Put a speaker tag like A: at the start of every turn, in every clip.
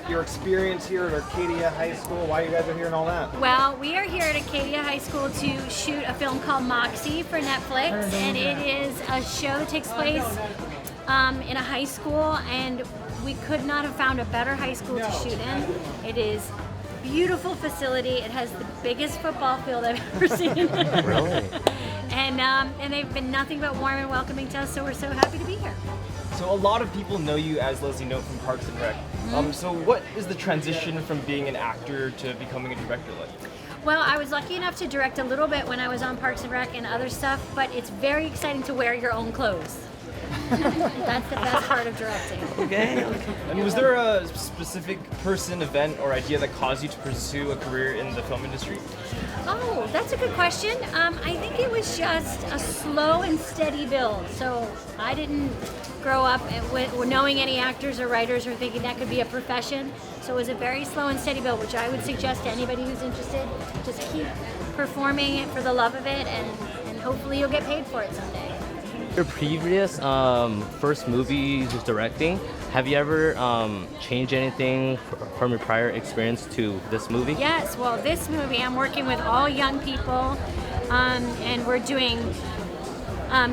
A: your experience here at Arcadia High School, why you guys are here and all that.
B: Well, we are here at Arcadia High School to shoot a film called Moxie for Netflix, and it is a show that takes place in a high school, and we could not have found a better high school to shoot in. It is a beautiful facility. It has the biggest football field I've ever seen.
C: Really?
B: And they've been nothing but warm and welcoming to us, so we're so happy to be here.
D: So a lot of people know you as Leslie Knope from Parks and Rec. So what is the transition from being an actor to becoming a director like?
B: Well, I was lucky enough to direct a little bit when I was on Parks and Rec and other stuff, but it's very exciting to wear your own clothes. That's the best part of directing.
D: Okay. And was there a specific person, event, or idea that caused you to pursue a career in the film industry?
B: Oh, that's a good question. I think it was just a slow and steady build. So I didn't grow up with knowing any actors or writers or thinking that could be a profession. So it was a very slow and steady build, which I would suggest to anybody who's interested. Just keep performing it for the love of it, and hopefully you'll get paid for it someday.
C: Your previous first movie you was directing, have you ever changed anything from your prior experience to this movie?
B: Yes, well, this movie I'm working with all young people, and we're doing,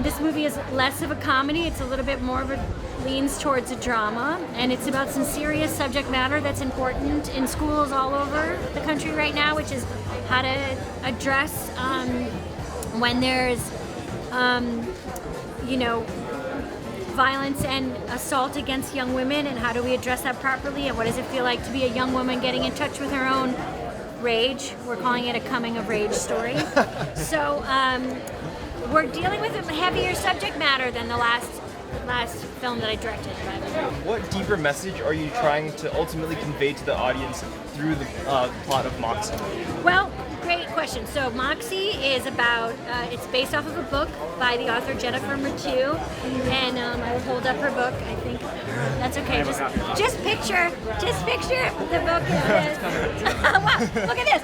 B: this movie is less of a comedy, it's a little bit more of a, leans towards a drama, and it's about some serious subject matter that's important in schools all over the country right now, which is how to address when there's violence and assault against young women, and how do we address that properly, and what does it feel like to be a young woman getting in touch with her own rage. We're calling it a coming of rage story. So we're dealing with a heavier subject matter than the last film that I directed.
D: What deeper message are you trying to ultimately convey to the audience through the plot of Moxie?
B: Well, great question. So Moxie is about, it's based off of a book by the author Jennifer Mertu, and I will hold up her book. I think that's okay. Just picture the book. Wow, look at this.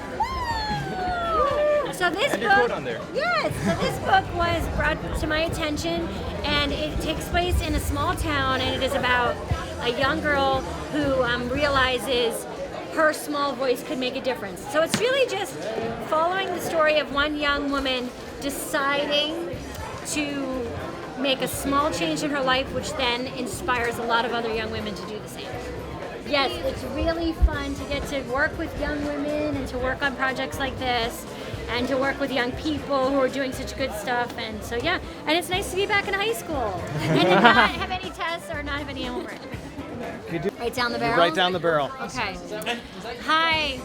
B: So this
D: and
B: book,
D: your quote on there.
B: Yes. So this book was brought to my attention, and it takes place in a small town, and it is about a young girl who realizes her small voice could make a difference. So it's really just following the story of one young woman deciding to make a small change in her life, which then inspires a lot of other young women to do the same. Yes, it's really fun to get to work with young women and to work on projects like this, and to work with young people who are doing such good stuff. And so yeah, and it's nice to be back in high school and to not have any tests or not have any homework. Right down the barrel?
A: Right down the barrel.
B: Okay. Hi.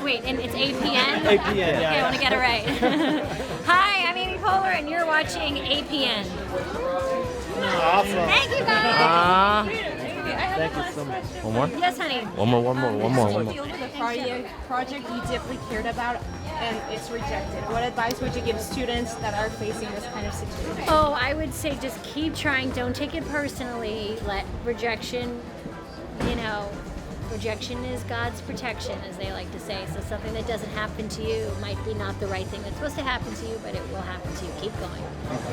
B: Wait, and it's APN?
A: APN, yeah.
B: Okay, I want to get it right. Hi, I'm Amy Poehler, and you're watching APN.
A: Awesome.
B: Thank you, guys.
A: Thank you so much.
C: One more?
B: Yes, honey.
C: One more.
E: The field of the project you deeply cared about and it's rejected. What advice would you give students that are facing this kind of situation?
B: Oh, I would say just keep trying. Don't take it personally. Let rejection, rejection is God's protection, as they like to say. So something that doesn't happen to you might be not the right thing that's supposed to happen to you, but it will happen to you. Keep going.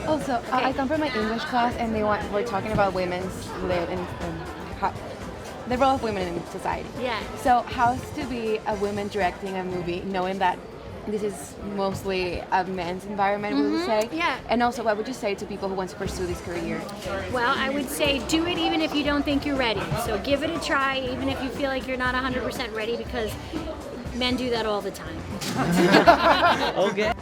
F: Also,
B: Okay.
F: I come from my English class, and we're talking about women's live and the role of women in society.
B: Yeah.
F: So how's to be a woman directing a movie, knowing that this is mostly a men's environment, would you say?
B: Yeah.
F: And also, what would you say to people who want to pursue this career?
B: Well, I would say do it even if you don't think you're ready. So give it a try, even if you feel like you're not 100% ready, because men do that all the time.
C: Okay.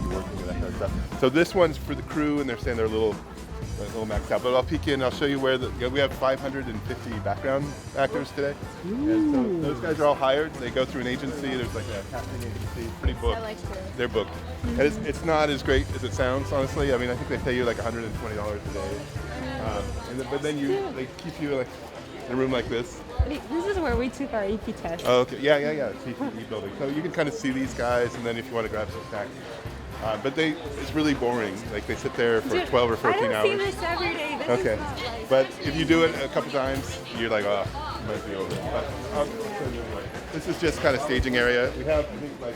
G: Working with that kind of stuff. So this one's for the crew, and they're saying they're a little maxed out. But I'll peek in. I'll show you where we have 550 background actors today. And so those guys are all hired. They go through an agency. There's like a casting agency, pretty booked. They're booked. And it's not as great as it sounds, honestly. I mean, I think they pay you like $120 a day. But then they keep you like in a room like this.
E: This is where we took our AP test.
G: Oh, okay. Yeah. CPE building. So you can kind of see these guys, and then if you want to grab some snacks. But it's really boring. Like they sit there for 12 or 14 hours.
E: I don't see this every day.
G: Okay. But if you do it a couple times, you're like, oh, it might be over. But this is just kind of staging area. We have, I think, like.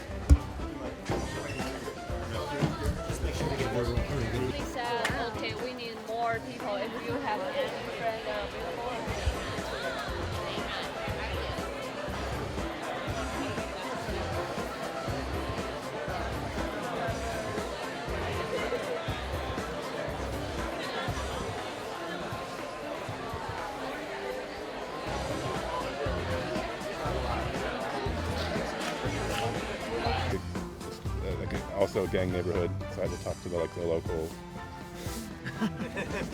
H: They said, okay, we need more people. If you
F: have any friend available?
G: Also a gang neighborhood, so I had to talk to the local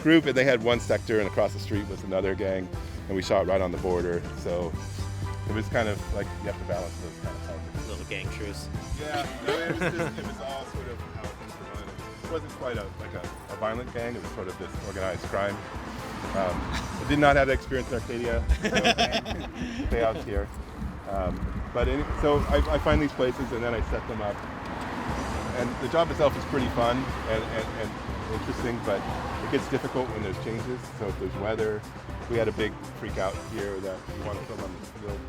G: group, and they had one sector, and across the street was another gang, and we shot right on the border. So it was kind of like you have to balance those kind of politics.
H: Little gang truce.
G: Yeah, no, it was all sort of how things were run. It wasn't quite a violent gang. It was sort of this organized crime. I did not have experience in Arcadia. Stay out here. So I find these places, and then I set them up. And the job itself is pretty fun and interesting, but it gets difficult when there's changes. So if there's weather, we had a big freak out here that we wanted to film on the field,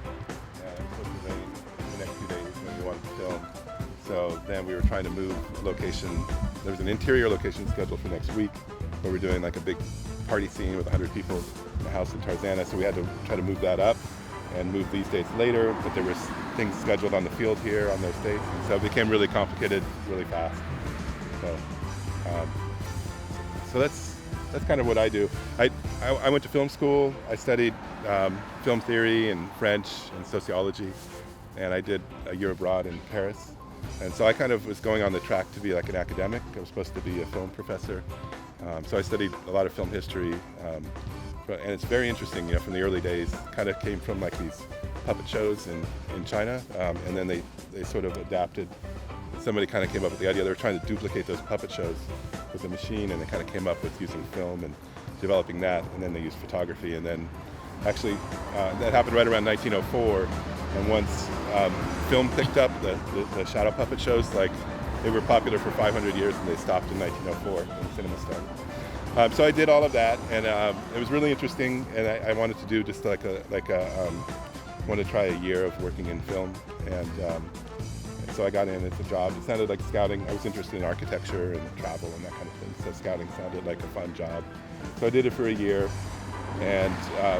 G: and it was supposed to rain the next 2 days when we wanted to film. So then we were trying to move location. There was an interior location scheduled for next week, where we're doing like a big party scene with 100 people in a house in Tarzana. So we had to try to move that up and move these dates later, but there was things scheduled on the field here on those dates, and so it became really complicated really fast. So that's kind of what I do. I went to film school. I studied film theory and French and sociology, and I did a year abroad in Paris. And so I kind of was going on the track to be like an academic. I was supposed to be a film professor. So I studied a lot of film history, and it's very interesting, from the early days. Kind of came from like these puppet shows in China, and then they sort of adapted. Somebody kind of came up with the idea. They were trying to duplicate those puppet shows with a machine, and they kind of came up with using film and developing that, and then they used photography. And then actually that happened right around 1904, and once film picked up the shadow puppet shows, like they were popular for 500 years, and they stopped in 1904 when cinema started. So I did all of that, and it was really interesting, and I wanted to do just wanted to try a year of working in film, and so I got in. It's a job. It sounded like scouting. I was interested in architecture and travel and that kind of thing, so scouting sounded like a fun job. So I did it for a year, and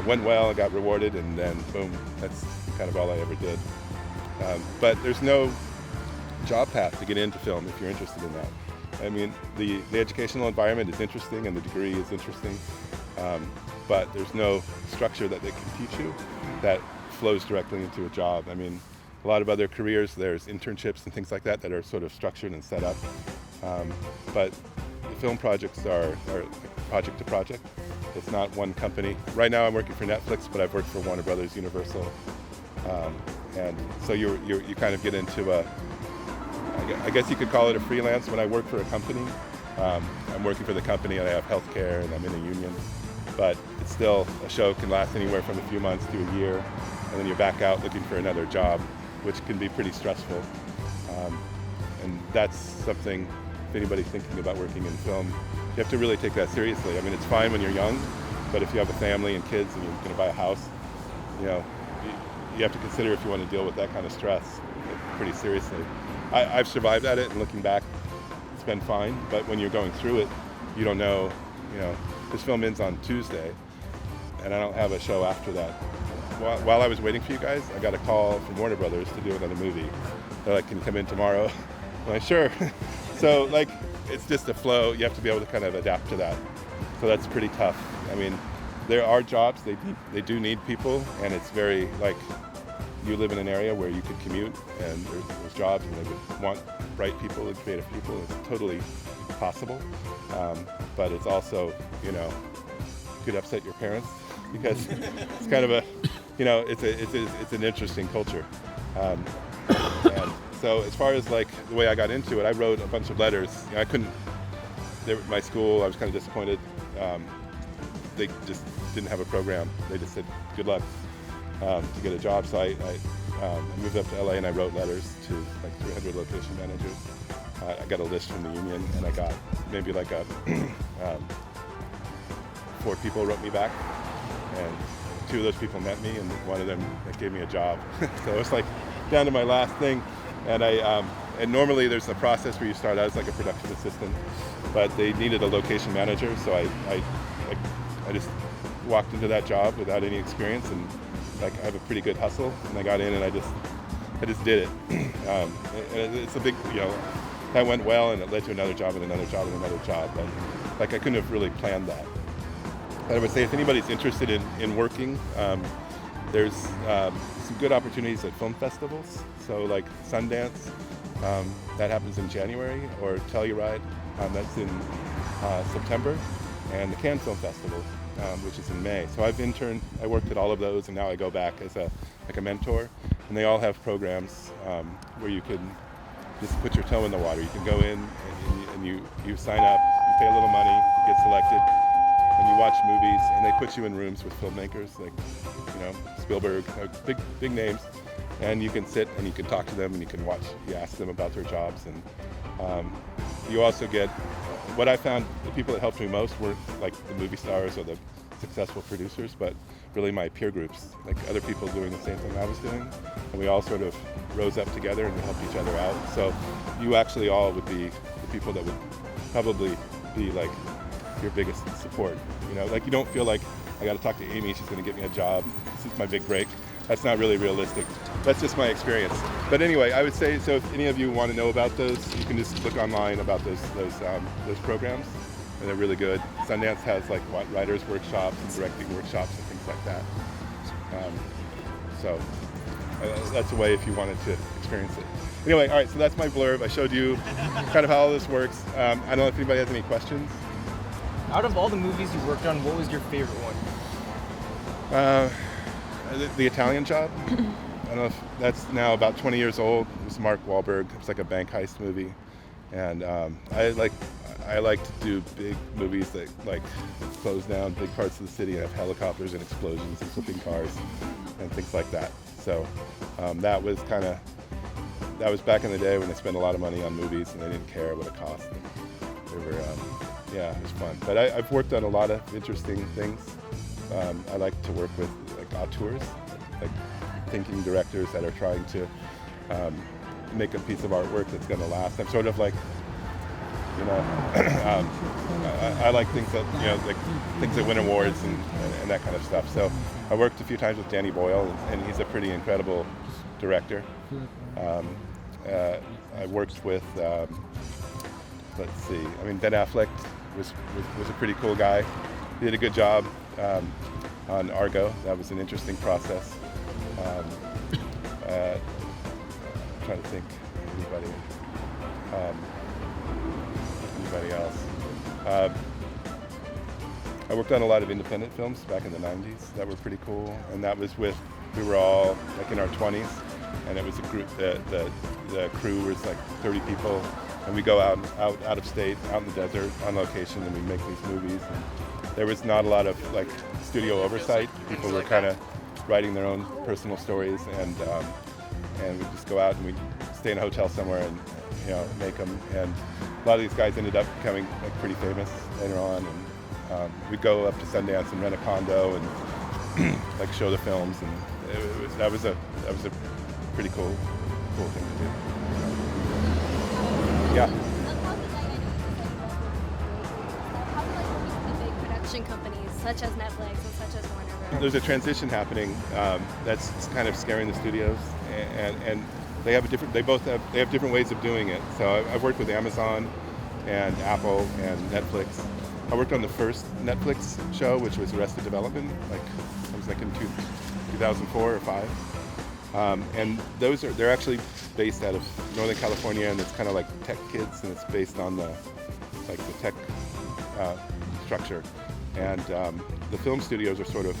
G: went well. I got rewarded, and then boom, that's kind of all I ever did. But there's no job path to get into film if you're interested in that. I mean, the educational environment is interesting, and the degree is interesting, but there's no structure that they can teach you that flows directly into a job. I mean, a lot of other careers, there's internships and things like that that are sort of structured and set up, but the film projects are project to project. It's not one company. Right now I'm working for Netflix, but I've worked for Warner Brothers, Universal, and so you kind of get into I guess you could call it a freelance. When I work for a company, I'm working for the company, and I have health care, and I'm in a union, but it's still, a show can last anywhere from a few months to a year, and then you're back out looking for another job, which can be pretty stressful. And that's something, if anybody's thinking about working in film, you have to really take that seriously. I mean, it's fine when you're young, but if you have a family and kids and you're going to buy a house, you have to consider if you want to deal with that kind of stress pretty seriously. I've survived at it, and looking back, it's been fine, but when you're going through it, you don't know, this film ends on Tuesday, and I don't have a show after that. While I was waiting for you guys, I got a call from Warner Brothers to do another movie. They're like, can you come in tomorrow? I'm like, sure. So like, it's just a flow. You have to be able to kind of adapt to that. So that's pretty tough. I mean, there are jobs, they do need people, and it's very like, you live in an area where you could commute, and there's jobs, and they would want bright people and creative people. It's totally possible, but it's also, could upset your parents, because it's kind of a, it's an interesting culture. And so as far as like the way I got into it, I wrote a bunch of letters. I couldn't. My school, I was kind of disappointed. They just didn't have a program. They just said good luck to get a job. So I moved up to LA, and I wrote letters to like 300 location managers. I got a list from the union, and I got maybe like 4 people wrote me back, and 2 of those people met me, and one of them gave me a job. So it was like down to my last thing, and and normally there's a process where you start out as like a production assistant, but they needed a location manager, so I I just walked into that job without any experience, and like I have a pretty good hustle, and I got in and I just did it. It's a big, that went well, and it led to another job and another job and another job. And like I couldn't have really planned that. But I would say if anybody's interested in working, there's some good opportunities at film festivals. So like Sundance, that happens in January, or Telluride, that's in September, and the Cannes Film Festival, which is in May. So I worked at all of those, and now I go back as a mentor. And they all have programs where you can just put your toe in the water. You can go in and you sign up, you pay a little money, you get selected, and you watch movies, and they put you in rooms with filmmakers like, Spielberg, big names, and you can sit and you can talk to them and you can watch, you ask them about their jobs, and you also get, what I found, the people that helped me most weren't like the movie stars or the successful producers, but really my peer groups, like other people doing the same thing I was doing, and we all sort of rose up together and we helped each other out. So you actually all would be the people that would probably be like your biggest support. Like you don't feel like I got to talk to Amy, she's going to get me a job, this is my big break. That's not really realistic. That's just my experience. But anyway, I would say, so if any of you want to know about those, you can just look online about those programs, and they're really good. Sundance has like writers workshops and directing workshops and things like that. So that's a way if you wanted to experience it. Anyway, all right, so that's my blurb. I showed you kind of how all this works. I don't know if anybody has any questions.
D: Out of all the movies you worked on, what was your favorite one?
G: The Italian Job. I don't know if that's now about 20 years old. It was Mark Wahlberg. It was like a bank heist movie, and I like to do big movies that like close down big parts of the city and have helicopters and explosions and flipping cars and things like that. So that was back in the day when they spent a lot of money on movies and they didn't care what it cost. They were it was fun. But I've worked on a lot of interesting things. I like to work with like auteurs, like thinking directors that are trying to make a piece of artwork that's going to last. I'm sort of like, I like things that like things that win awards and that kind of stuff. So I worked a few times with Danny Boyle, and he's a pretty incredible director. I worked with Ben Affleck was a pretty cool guy. He did a good job on Argo. That was an interesting process. I'm trying to think anybody else. I worked on a lot of independent films back in the 90s that were pretty cool, and that was we were all like in our 20s, and it was a group. The crew was like 30 people, and we go out of state, out in the desert on location, and we make these movies. And there was not a lot of like studio oversight. People were kind of writing their own personal stories, and we just go out and we stay in a hotel somewhere and make them. And a lot of these guys ended up becoming like pretty famous later on. And we'd go up to Sundance and rent a condo and like show the films, and that was a pretty cool thing to do. Yeah.
H: Companies such as Netflix and such as Warner Bros.
G: There's a transition happening that's kind of scaring the studios, and they have different ways of doing it. So I've worked with Amazon and Apple and Netflix. I worked on the first Netflix show, which was Arrested Development, it was in 2004 or 5. And they're actually based out of Northern California, and it's kind of like tech kids, and it's based on the tech structure. And the film studios are sort of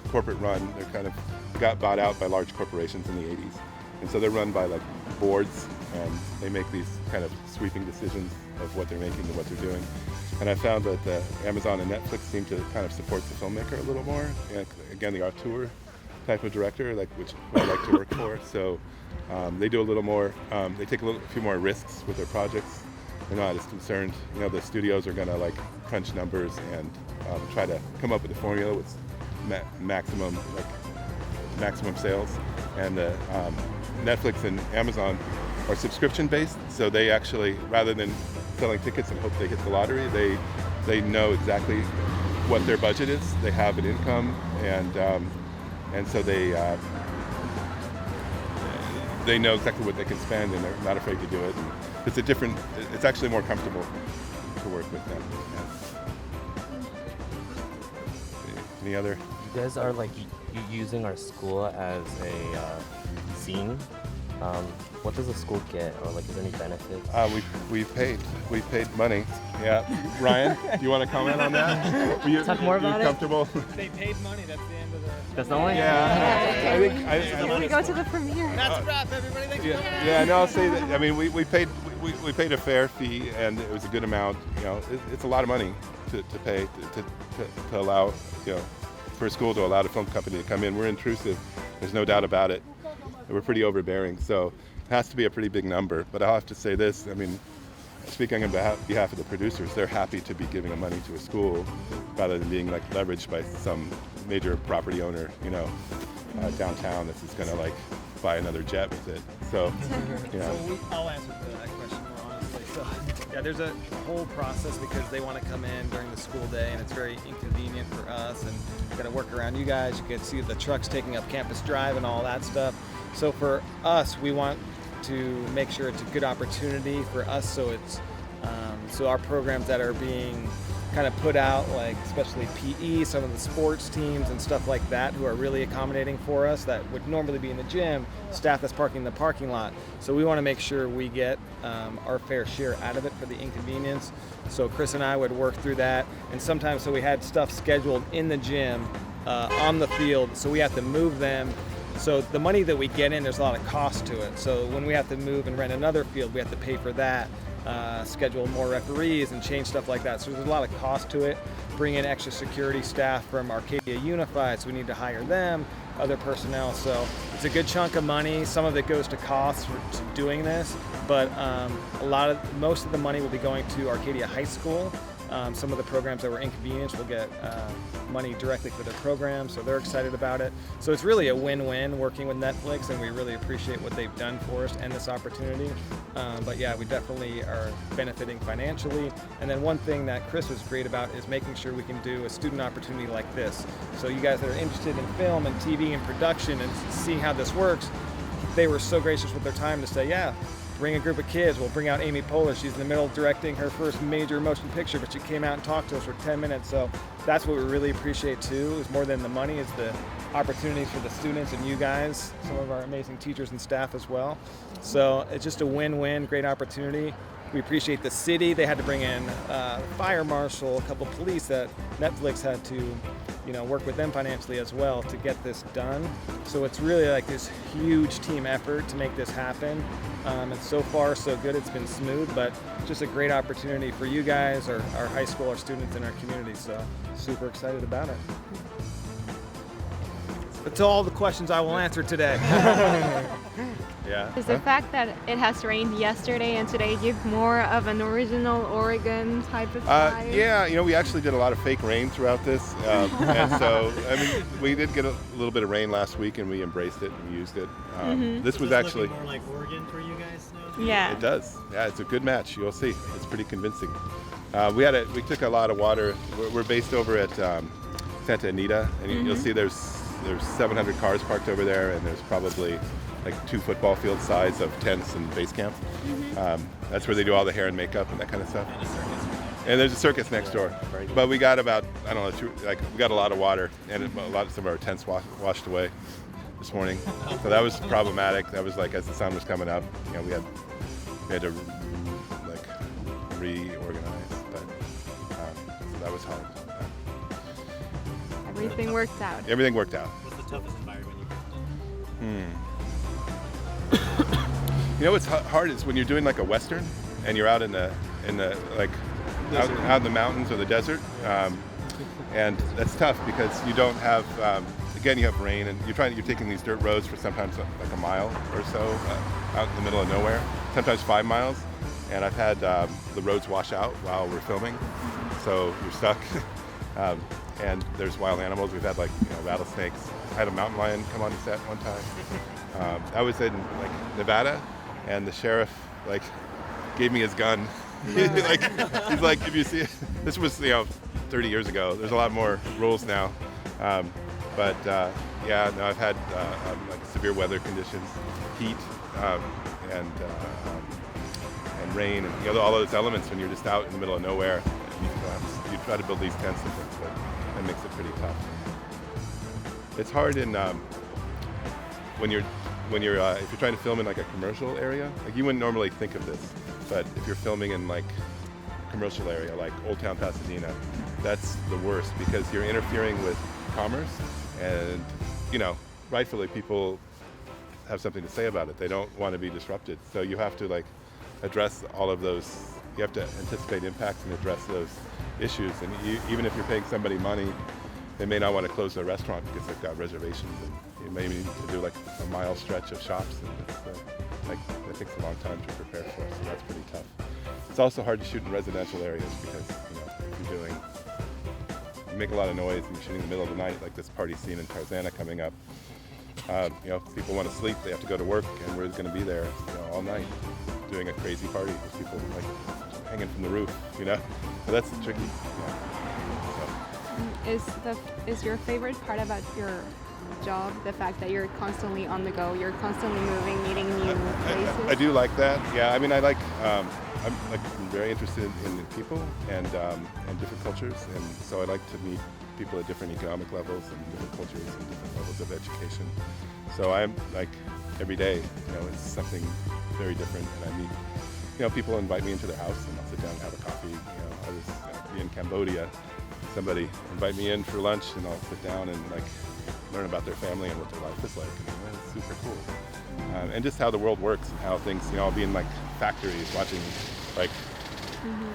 G: corporate run. They're kind of got bought out by large corporations in the 80s. And so they're run by like boards, and they make these kind of sweeping decisions of what they're making and what they're doing. And I found that the Amazon and Netflix seem to kind of support the filmmaker a little more. And again, the auteur type of director, which I like to work for. So they do a little more, they take a few more risks with their projects. They're not as concerned. The studios are gonna like crunch numbers and try to come up with a formula with maximum sales. And Netflix and Amazon are subscription based, so they actually, rather than selling tickets and hope they hit the lottery, they they know exactly what their budget is. They have an income, and so they know exactly what they can spend, and they're not afraid to do it. And it's actually more comfortable to work with them. Yeah. Any other?
C: You guys are like using our school as a scene. What does the school get, or like is there any benefits?
G: We paid money. Yeah, Ryan, do you want to comment on that?
C: Talk more about it.
G: Comfortable?
A: They paid money. That's the end of the.
C: That's the only.
G: Yeah, I think.
E: We go to the premiere.
A: That's a wrap, everybody. Thanks for coming.
G: Yeah, no, I'll say that. I mean, we paid a fair fee, and it was a good amount. You know, it's a lot of money to pay to allow, you know, for a school to allow the film company to come in. We're intrusive. There's no doubt about it. We're pretty overbearing, so it has to be a pretty big number. But I'll have to say this, I mean, speaking on behalf of the producers, they're happy to be giving money to a school rather than being like leveraged by some major property owner, you know, downtown that's just gonna like buy another jet with it. So, you know.
A: So I'll answer that question more honestly. So, yeah, there's a whole process because they want to come in during the school day, and it's very inconvenient for us, and we've got to work around you guys. You can see the trucks taking up Campus Drive and all that stuff. So for us, we want to make sure it's a good opportunity for us, so it's so our programs that are being kind of put out, like especially PE, some of the sports teams and stuff like that, who are really accommodating for us that would normally be in the gym, staff that's parking in the parking lot. So we want to make sure we get our fair share out of it for the inconvenience. So Chris and I would work through that, and sometimes so we had stuff scheduled in the gym on the field, so we have to move them. So the money that we get in, there's a lot of cost to it. So when we have to move and rent another field, we have to pay for that, schedule more referees and change stuff like that. So there's a lot of cost to it. Bring in extra security staff from Arcadia Unified, so we need to hire them, other personnel. So it's a good chunk of money. Some of it goes to costs for doing this, but most of the money will be going to Arcadia High School. Some of the programs that were inconvenienced will get money directly for their program, so they're excited about it. So it's really a win-win working with Netflix, and we really appreciate what they've done for us and this opportunity. But yeah, we definitely are benefiting financially. And then one thing that Chris was great about is making sure we can do a student opportunity like this. So you guys that are interested in film and TV and production and seeing how this works, they were so gracious with their time to say, yeah, bring a group of kids. We'll bring out Amy Poehler. She's in the middle of directing her first major motion picture, but she came out and talked to us for 10 minutes. So that's what we really appreciate too, is more than the money, is the opportunities for the students and you guys, some of our amazing teachers and staff as well. So it's just a win-win, great opportunity. We appreciate the city. They had to bring in fire marshal, a couple police that Netflix had to, work with them financially as well to get this done. So it's really like this huge team effort to make this happen. And so far, so good. It's been smooth, but just a great opportunity for you guys, our high school, our students in our community. So super excited about it. That's all the questions I will answer today.
G: Yeah.
E: Does the fact that it has rained yesterday and today give more of an original Oregon type of vibe?
G: Yeah, we actually did a lot of fake rain throughout this. And so, I mean, we did get a little bit of rain last week, and we embraced it and we used it. This was actually
I: more like Oregon for you guys now?
E: Yeah.
G: It does. Yeah, it's a good match. You'll see. It's pretty convincing. We took a lot of water. We're based over at Santa Anita, and you'll see there's 700 cars parked over there, and there's probably like 2 football field size of tents and base camp. That's where they do all the hair and makeup and that kind of stuff. And there's a circus next door. But we got about, I don't know, we got a lot of water, and some of our tents washed away this morning. So that was problematic. That was like as the sun was coming up, we had to like reorganize, but so that was hard.
E: Everything worked out.
G: Everything worked out.
I: What's the toughest environment you've been in?
G: What's hard is when you're doing like a Western and you're out in the like out in the mountains or the desert, and that's tough because you don't have again, you have rain, and you're taking these dirt roads for sometimes like a mile or so out in the middle of nowhere, sometimes 5 miles, and I've had the roads wash out while we're filming, so you're stuck. And there's wild animals. We've had rattlesnakes. I had a mountain lion come on the set one time. I was in Nevada, and the sheriff gave me his gun He's like, if you see, this was 30 years ago. There's a lot more rules now, but yeah, no, I've had like severe weather conditions, heat, and rain, and all those elements when you're just out in the middle of nowhere. You try to build these tents and things, but that makes it pretty tough. It's hard in when you're if you're trying to film in like a commercial area. Like you wouldn't normally think of this, but if you're filming in like commercial area like Old Town Pasadena, that's the worst because you're interfering with commerce, and rightfully people have something to say about it. They don't want to be disrupted, so you have to like address all of those. You have to anticipate impacts and address those issues. And even if you're paying somebody money, they may not want to close their restaurant because they've got reservations, and you may need to do like a mile stretch of shops, and that takes a long time to prepare for, so that's pretty tough. It's also hard to shoot in residential areas because you make a lot of noise and you're shooting in the middle of the night, like this party scene in Tarzana coming up. People want to sleep, they have to go to work, and we're going to be there all night doing a crazy party with people like hanging from the roof, so that's tricky.
E: Is your favorite part about your job the fact that you're constantly on the go, you're constantly moving, meeting new places?
G: I do like that. Yeah, I mean, I'm very interested in people and different cultures, and so I like to meet people at different economic levels and different cultures and different levels of education. So I'm like every day, it's something very different, and I meet, people invite me into their house, and I'll sit down and have a coffee. I was in Cambodia. Somebody invite me in for lunch, and I'll sit down and like learn about their family and what their life is like. And it's super cool. And just how the world works and how things, I'll be in like factories watching like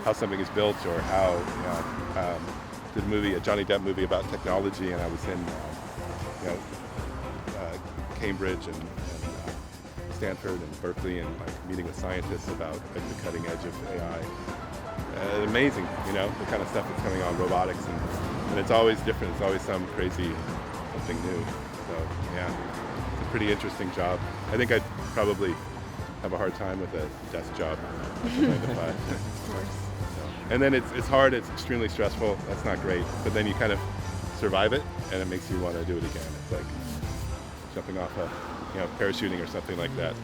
G: how something is built, or how did a Johnny Depp movie about technology, and I was in Cambridge and Stanford and Berkeley, and like meeting with scientists about like the cutting edge of AI. Amazing, the kind of stuff that's coming on, robotics, and it's always different. It's always some crazy something new. So yeah, it's a pretty interesting job. I think I'd probably have a hard time with a desk job, like a 9 to 5. Of course. And then it's hard. It's extremely stressful. That's not great. But then you kind of survive it, and it makes you want to do it again. It's like jumping off a parachuting or something like that.